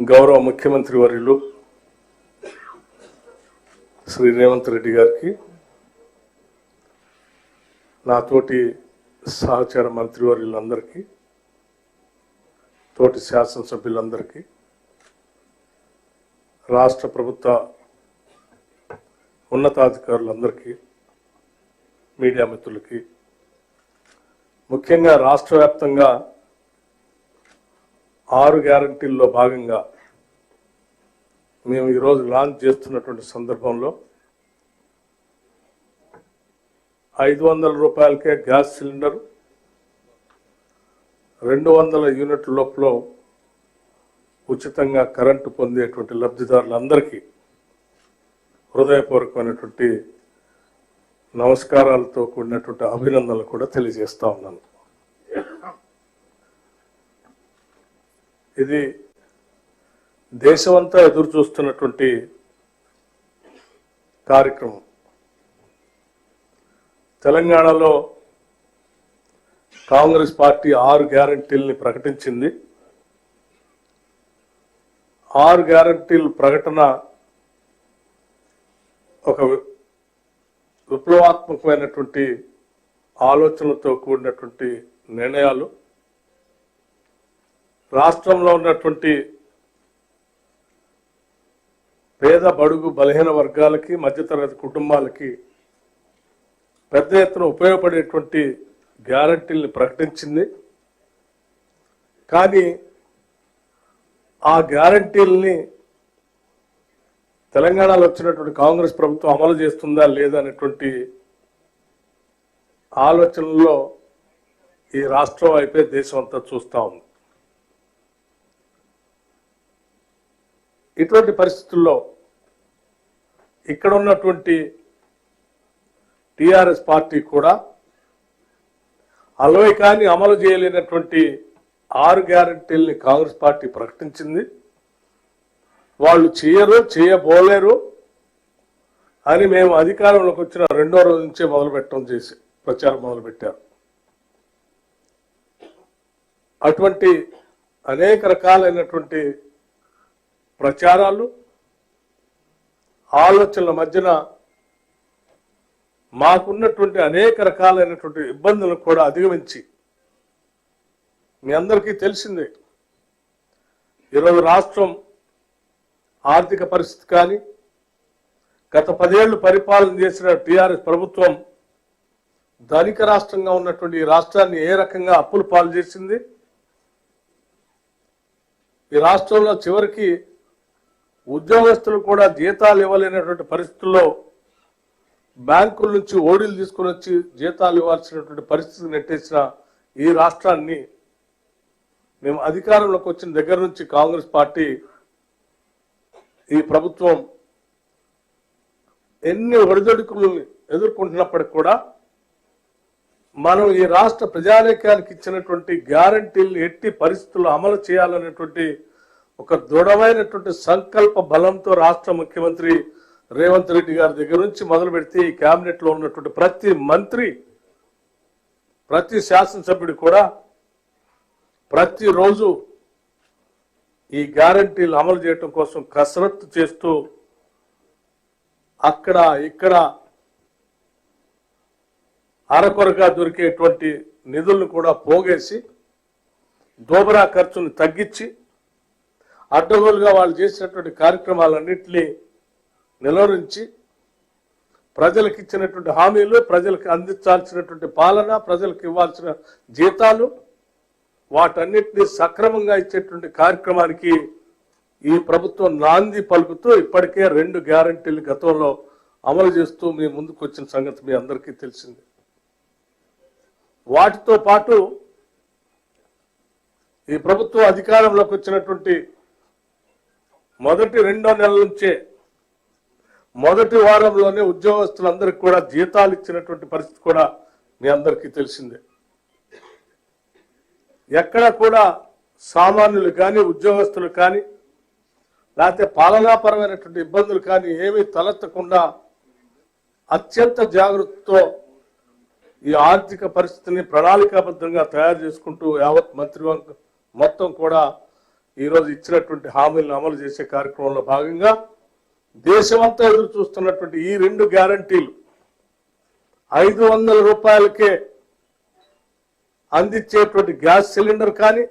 గౌరవ ముఖ్యమంత్రి వర్యులు శ్రీ రేవంత్ రెడ్డి గారికి, నాతోటి సహచర మంత్రివర్యులందరికీ, తోటి శాసనసభ్యులందరికీ, రాష్ట్ర ప్రభుత్వ ఉన్నతాధికారులందరికీ, మీడియా మిత్రులకి, ముఖ్యంగా రాష్ట్ర వ్యాప్తంగా 6 గ్యారంటీల్లో భాగంగా మేము ఈరోజు లాంచ్ చేస్తున్నటువంటి సందర్భంలో 500 రూపాయలకే గ్యాస్ సిలిండర్, 200 యూనిట్ల లోపల ఉచితంగా కరెంటు పొందేటువంటి లబ్ధిదారులందరికీ హృదయపూర్వకమైనటువంటి నమస్కారాలతో కూడినటువంటి అభినందనలు కూడా తెలియజేస్తా ఉన్నాను. ఇది దేశమంతా ఎదురు చూస్తున్నటువంటి కార్యక్రమం. తెలంగాణలో కాంగ్రెస్ పార్టీ 6 గ్యారంటీల్ని ప్రకటించింది. 6 గ్యారంటీల ప్రకటన ఒక విప్లవాత్మకమైనటువంటి ఆలోచనలతో కూడినటువంటి నిర్ణయాలు. రాష్ట్రంలో ఉన్నటువంటి పేద బడుగు బలహీన వర్గాలకి, మధ్యతరగతి కుటుంబాలకి పెద్ద ఎత్తున ఉపయోగపడేటువంటి గ్యారంటీల్ని ప్రకటించింది. కానీ ఆ గ్యారంటీల్ని తెలంగాణలో వచ్చినటువంటి కాంగ్రెస్ ప్రభుత్వం అమలు చేస్తుందా లేదా అనేటువంటి ఆలోచనలో ఈ రాష్ట్రం అయిపోయి దేశం అంతా చూస్తూ ఉంది. ఇటువంటి పరిస్థితుల్లో ఇక్కడ ఉన్నటువంటి టిఆర్ఎస్ పార్టీ కూడా అలవైకాన్ని అమలు చేయలేనటువంటి 6 గ్యారంటీల్ని కాంగ్రెస్ పార్టీ ప్రకటించింది. వాళ్ళు చేయబోలేరు అని మేము అధికారంలోకి వచ్చిన 2వ రోజు నుంచే ప్రచారం మొదలుపెట్టారు. అటువంటి అనేక రకాలైనటువంటి ప్రచారాలు, ఆలోచనల మధ్యన మాకున్నటువంటి అనేక రకాలైనటువంటి ఇబ్బందులను కూడా అధిగమించి, మీ అందరికీ తెలిసిందే, ఈరోజు రాష్ట్రం ఆర్థిక పరిస్థితి కానీ, గత 10 ఏళ్లు పరిపాలన చేసిన టీఆర్ఎస్ ప్రభుత్వం ధనిక రాష్ట్రంగా ఉన్నటువంటి ఈ రాష్ట్రాన్ని ఏ రకంగా అప్పుల పాలు చేసింది. ఈ రాష్ట్రంలో చివరికి ఉద్యోగస్తులు కూడా జీతాలు ఇవ్వలేనటువంటి పరిస్థితుల్లో బ్యాంకుల నుంచి ఓడీలు తీసుకుని వచ్చి జీతాలు ఇవ్వాల్సినటువంటి పరిస్థితి నెట్టేసిన ఈ రాష్ట్రాన్ని మేము అధికారంలోకి వచ్చిన దగ్గర నుంచి కాంగ్రెస్ పార్టీ, ఈ ప్రభుత్వం ఎన్ని ఒడిదొడుకులను ఎదుర్కొంటున్నప్పటికి కూడా మనం ఈ రాష్ట్ర ప్రజానీకానికి ఇచ్చినటువంటి గ్యారంటీలను ఎట్టి పరిస్థితుల్లో అమలు చేయాలనేటువంటి ఒక దృఢమైనటువంటి సంకల్ప బలంతో రాష్ట్ర ముఖ్యమంత్రి రేవంత్ రెడ్డి గారి దగ్గర నుంచి మొదలు పెడితే ఈ కేబినెట్ లో ఉన్నటువంటి ప్రతి మంత్రి, ప్రతి శాసనసభ్యుడు కూడా ప్రతిరోజు ఈ గ్యారంటీలు అమలు చేయడం కోసం కసరత్తు చేస్తూ అక్కడ ఇక్కడ అరకొరగా దొరికేటువంటి నిధులను కూడా పోగేసి, దోబరా ఖర్చును తగ్గించి, అడ్డగోలుగా వాళ్ళు చేసినటువంటి కార్యక్రమాలన్నింటినీ నిలువరించి ప్రజలకు ఇచ్చినటువంటి హామీలు, ప్రజలకు అందించాల్సినటువంటి పాలన, ప్రజలకు ఇవ్వాల్సిన జీతాలు, వాటన్నిటినీ సక్రమంగా ఇచ్చేటువంటి కార్యక్రమానికి ఈ ప్రభుత్వం నాంది పలుకుతూ ఇప్పటికే 2 గ్యారంటీలు గతంలో అమలు చేస్తూ మీ ముందుకు వచ్చిన సంగతి మీ అందరికీ తెలిసింది. వాటితో పాటు ఈ ప్రభుత్వం అధికారంలోకి వచ్చినటువంటి మొదటి 2వ నెల నుంచే మొదటి వారంలోనే ఉద్యోగస్తులందరికీ కూడా జీతాలు ఇచ్చినటువంటి పరిస్థితి కూడా మీ అందరికీ తెలిసిందే. ఎక్కడ కూడా సామాన్యులు కానీ, ఉద్యోగస్తులు కానీ, లేకపోతే పాలనాపరమైనటువంటి ఇబ్బందులు కానీ ఏమీ తలెత్తకుండా అత్యంత జాగ్రత్తతో ఈ ఆర్థిక పరిస్థితిని ప్రణాళికాబద్ధంగా తయారు చేసుకుంటూ యావత్ మంత్రివర్గం మొత్తం కూడా ఈరోజు ఇచ్చినటువంటి హామీలను అమలు చేసే కార్యక్రమంలో భాగంగా దేశమంతా ఎదురు చూస్తున్నటువంటి ఈ 2 గ్యారంటీలు 500 రూపాయలకే అందించేటువంటి గ్యాస్ సిలిండర్ కానీ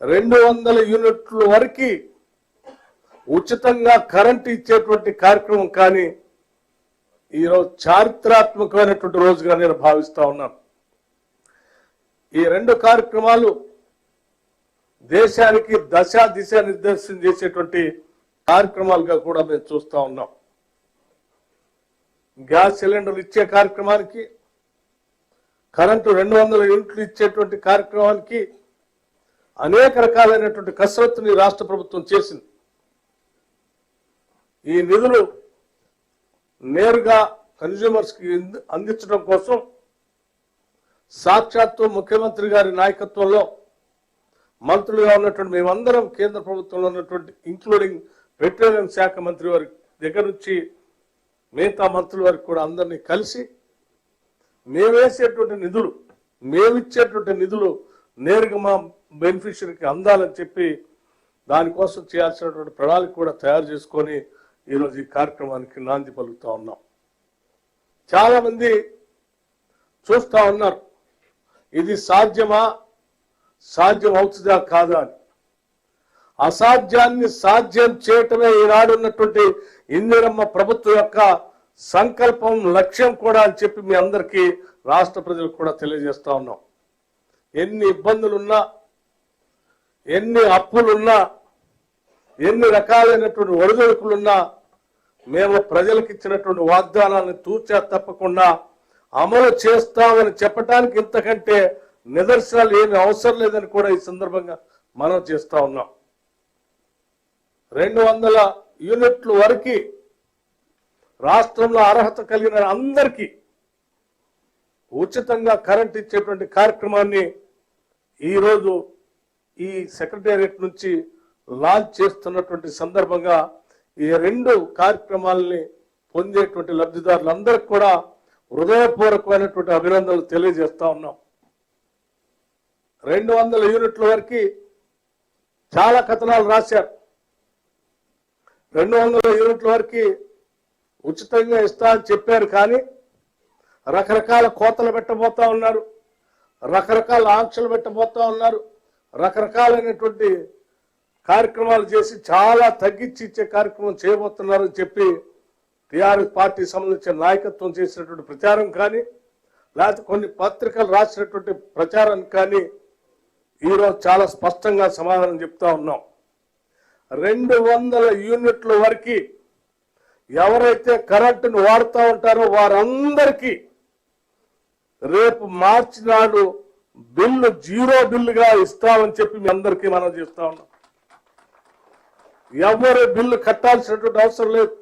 200 యూనిట్ల వరకు ఉచితంగా కరెంటు ఇచ్చేటువంటి కార్యక్రమం కానీ ఈరోజు చారిత్రాత్మకమైనటువంటి రోజుగా నేను భావిస్తా ఉన్నాను. ఈ 2 కార్యక్రమాలు దేశానికి దిశ నిర్దేశం చేసేటువంటి కార్యక్రమాలుగా కూడా మేము చూస్తా ఉన్నాం. గ్యాస్ సిలిండర్లు ఇచ్చే కార్యక్రమానికి, కరెంటు 200 యూనిట్లు ఇచ్చేటువంటి కార్యక్రమానికి అనేక రకాలైనటువంటి కసరత్తుని రాష్ట్ర ప్రభుత్వం చేసింది. ఈ నిధులు నేరుగా కన్స్యూమర్స్ కి అందించడం కోసం సాక్షాత్తు ముఖ్యమంత్రి గారి నాయకత్వంలో మంత్రులుగా ఉన్నటువంటి మేమందరం కేంద్ర ప్రభుత్వంలో ఉన్నటువంటి ఇంక్లూడింగ్ పెట్రోలియం శాఖ మంత్రి వారి దగ్గర నుంచి మిగతా మంత్రుల వరకు కూడా అందరినీ కలిసి మేమేసేటువంటి నిధులు, మేమిచ్చేటువంటి నిధులు నేరుగా మా బెనిఫిషరీకి అందాలని చెప్పి దానికోసం చేయాల్సినటువంటి ప్రణాళిక కూడా తయారు చేసుకొని ఈరోజు ఈ కార్యక్రమానికి నాంది పలుకుతా ఉన్నాం. చాలా మంది చూస్తా ఉన్నారు, ఇది సాధ్యమా, సాధ్యం అవుతుందా కాదా అని. అసాధ్యాన్ని సాధ్యం చేయటమే ఈనాడు ఉన్నటువంటి ఇందిరమ్మ ప్రభుత్వం యొక్క సంకల్పం, లక్ష్యం కూడా అని చెప్పి మీ అందరికీ రాష్ట్ర ప్రజలకు కూడా తెలియజేస్తా ఉన్నాం. ఎన్ని ఇబ్బందులున్నా, ఎన్ని అప్పులున్నా, ఎన్ని రకాలైనటువంటి ఒడిదుడుకులున్నా మేము ప్రజలకు ఇచ్చినటువంటి వాగ్దానాలను తూచా తప్పకుండా అమలు చేస్తామని చెప్పడానికి ఇంతకంటే నిదర్శనాలు ఏమి అవసరం లేదని కూడా ఈ సందర్భంగా మనం చేస్తా ఉన్నాం. 200 యూనిట్ల వరకు రాష్ట్రంలో అర్హత కలిగిన అందరికీ ఉచితంగా కరెంట్ ఇచ్చేటువంటి కార్యక్రమాన్ని ఈరోజు ఈ సెక్రటేరియట్ నుంచి లాంచ్ చేస్తున్నటువంటి సందర్భంగా ఈ 2 కార్యక్రమాలని పొందేటువంటి లబ్ధిదారులందరికీ కూడా హృదయపూర్వకమైనటువంటి అభినందనలు తెలియజేస్తా ఉన్నాం. 200 యూనిట్ల వరకు చాలా కథనాలు రాశారు. 200 యూనిట్ల వరకు ఉచితంగా ఇస్తా అని చెప్పారు, కానీ రకరకాల కోతలు పెట్టబోతా ఉన్నారు, రకరకాల ఆంక్షలు పెట్టబోతా ఉన్నారు, రకరకాలైనటువంటి కార్యక్రమాలు చేసి చాలా తగ్గించి ఇచ్చే కార్యక్రమం చేయబోతున్నారని చెప్పి టీఆర్ఎస్ పార్టీ సంబంధించిన నాయకత్వం చేసినటువంటి ప్రచారం కానీ, లేకపోతే కొన్ని పత్రికలు రాసినటువంటి ప్రచారం కానీ ఈరోజు చాలా స్పష్టంగా సమాధానం చెప్తా ఉన్నాం. 200 యూనిట్ల వరకు ఎవరైతే కరెంటును వాడుతూ ఉంటారో వారందరికీ రేపు మార్చి నాడు బిల్లు 0 బిల్లుగా ఇస్తామని చెప్పి మీ అందరికీ మనం చేస్తా ఉన్నాం. ఎవరు బిల్లు కట్టాల్సినటువంటి అవసరం లేదు.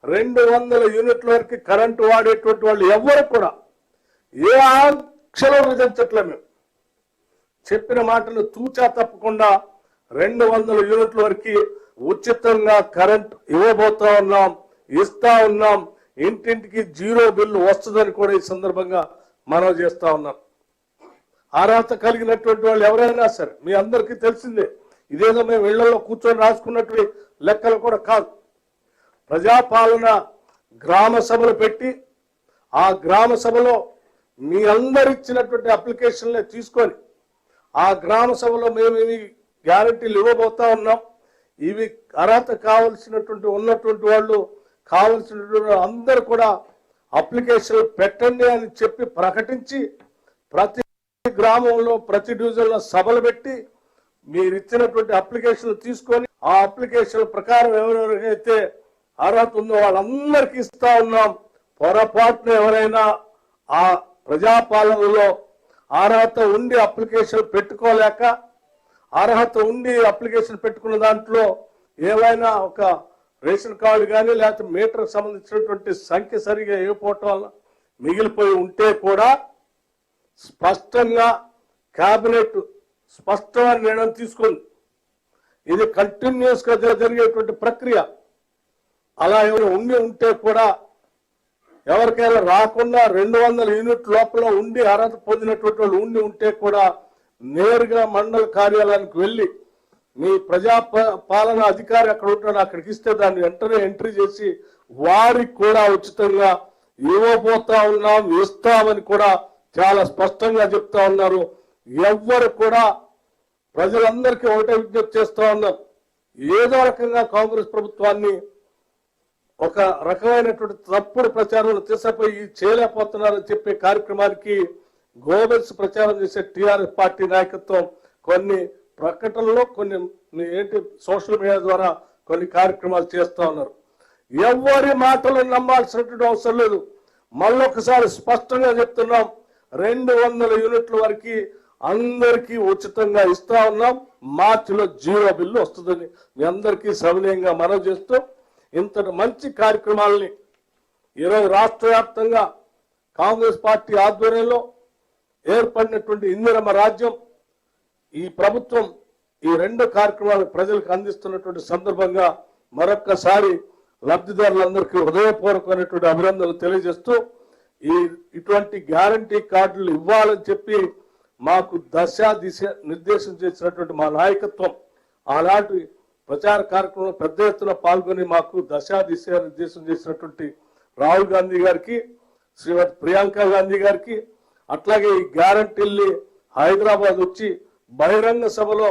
200 యూనిట్ల వరకు కరెంటు వాడేటువంటి వాళ్ళు ఎవరు కూడా ఏ ఆంక్షలు విధించట్లే. మేము చెప్పిన మాటలు తూచా తప్పకుండా 200 యూనిట్ల వరకు ఉచితంగా కరెంట్ ఇవ్వబోతా ఉన్నాం, ఇస్తా ఉన్నాం. ఇంటింటికి 0 బిల్లు వస్తుందని కూడా ఈ సందర్భంగా మనం చేస్తా ఉన్నాం. అర్హత కలిగినటువంటి వాళ్ళు ఎవరైనా సరే, మీ అందరికీ తెలిసిందే, ఇదేదో మేము ఇళ్లలో కూర్చొని రాసుకున్నటువంటి లెక్కలు కూడా కాదు. ప్రజాపాలన గ్రామ సభలు పెట్టి ఆ గ్రామ సభలో మీ అందరు ఇచ్చినటువంటి అప్లికేషన్లే తీసుకొని ఆ గ్రామ సభలో మేము ఇవి గ్యారంటీలు ఇవ్వబోతా ఉన్నాం, ఇవి అర్హత కావలసినటువంటి ఉన్నటువంటి వాళ్ళు కావలసినటువంటి అందరూ కూడా అప్లికేషన్లు పెట్టండి అని చెప్పి ప్రకటించి ప్రతి గ్రామంలో ప్రతి డివిజన్లో సభలు పెట్టి మీరు ఇచ్చినటువంటి అప్లికేషన్లు తీసుకొని ఆ అప్లికేషన్ల ప్రకారం ఎవరెవరికైతే అర్హత ఉందో వాళ్ళందరికీ ఇస్తా ఉన్నాం. పొరపాటున ఎవరైనా ఆ ప్రజాపాలనలో అర్హత ఉండి అప్లికేషన్ పెట్టుకోలేక, అర్హత ఉండి అప్లికేషన్ పెట్టుకున్న దాంట్లో ఏవైనా ఒక రేషన్ కార్డు కానీ లేకపోతే మీటర్కి సంబంధించినటువంటి సంఖ్య సరిగా ఇవ్వకపోవటం వల్ల మిగిలిపోయి ఉంటే కూడా స్పష్టంగా కేబినెట్ స్పష్టమైన నిర్ణయం తీసుకుంది. ఇది కంటిన్యూస్ గా జరిగేటువంటి ప్రక్రియ. అలా ఎవరు ఉంటే కూడా ఎవరికైనా రాకుండా 200 యూనిట్ లోపల ఉండి అర్హత పొందినటువంటి వాళ్ళు ఉంటే కూడా నేరుగా మండల కార్యాలయానికి వెళ్ళి మీ ప్రజా పాలన అధికారి అక్కడ ఉంటాడు, అక్కడికి ఇస్తే దాన్ని వెంటనే ఎంట్రీ చేసి వారికి కూడా ఉచితంగా ఇవ్వబోతా ఉన్నాం, ఇస్తామని కూడా చాలా స్పష్టంగా చెప్తా ఉన్నారు. ఎవ్వరు కూడా ప్రజలందరికీ ఒకటే విజ్ఞప్తి చేస్తా ఉన్నాం, ఏదో రకంగా కాంగ్రెస్ ప్రభుత్వాన్ని ఒక రకమైనటువంటి తప్పుడు ప్రచారాలు తీసుకుపోయి చేయలేకపోతున్నారని చెప్పే కార్యక్రమానికి గోబెల్స్ ప్రచారం చేసే టిఆర్ఎస్ పార్టీ నాయకత్వం కొన్ని ప్రకటనలో కొన్ని ఏంటి సోషల్ మీడియా ద్వారా కొన్ని కార్యక్రమాలు చేస్తా ఉన్నారు. ఎవరి మాటలు నమ్మాల్సినటువంటి అవసరం లేదు. మళ్ళొకసారి స్పష్టంగా చెప్తున్నాం, 200 యూనిట్ల వరకు అందరికీ ఉచితంగా ఇస్తా ఉన్నాం. మార్చిలో 0 బిల్లు వస్తుందని మీ అందరికీ సవినయంగా మనవి చేస్తూ, ఇంతటి మంచి కార్యక్రమాలని ఈరోజు రాష్ట్ర వ్యాప్తంగా కాంగ్రెస్ పార్టీ ఆధ్వర్యంలో ఏర్పడినటువంటి ఇందిరమ్మ రాజ్యం ఈ ప్రభుత్వం ఈ 2 కార్యక్రమాలు ప్రజలకు అందిస్తున్నటువంటి సందర్భంగా మరొక్కసారి లబ్ధిదారులందరికీ హృదయపూర్వకమైనటువంటి అభినందనలు తెలియజేస్తూ, ఇటువంటి గ్యారంటీ కార్డులు ఇవ్వాలని చెప్పి మాకు దిశ నిర్దేశం చేసినటువంటి మా నాయకత్వం ఆనాటి ప్రచార కార్యక్రమంలో పెద్ద ఎత్తున పాల్గొని మాకు దిశ నిర్దేశం చేసినటువంటి రాహుల్ గాంధీ గారికి, శ్రీమతి ప్రియాంక గాంధీ గారికి, అట్లాగే ఈ గ్యారంటీల్ని హైదరాబాద్ వచ్చి బహిరంగ సభలో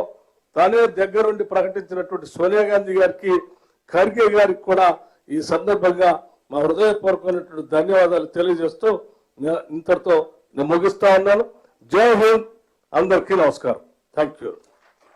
తనే దగ్గరుండి ప్రకటించినటువంటి సోనియా గాంధీ గారికి, ఖర్గే గారికి కూడా ఈ సందర్భంగా మా హృదయపూర్వకమైనటువంటి ధన్యవాదాలు తెలియజేస్తూ ఇంతటితో నేను ముగిస్తా ఉన్నాను. జై హింద్, అందరికీ నమస్కారం. Thank you.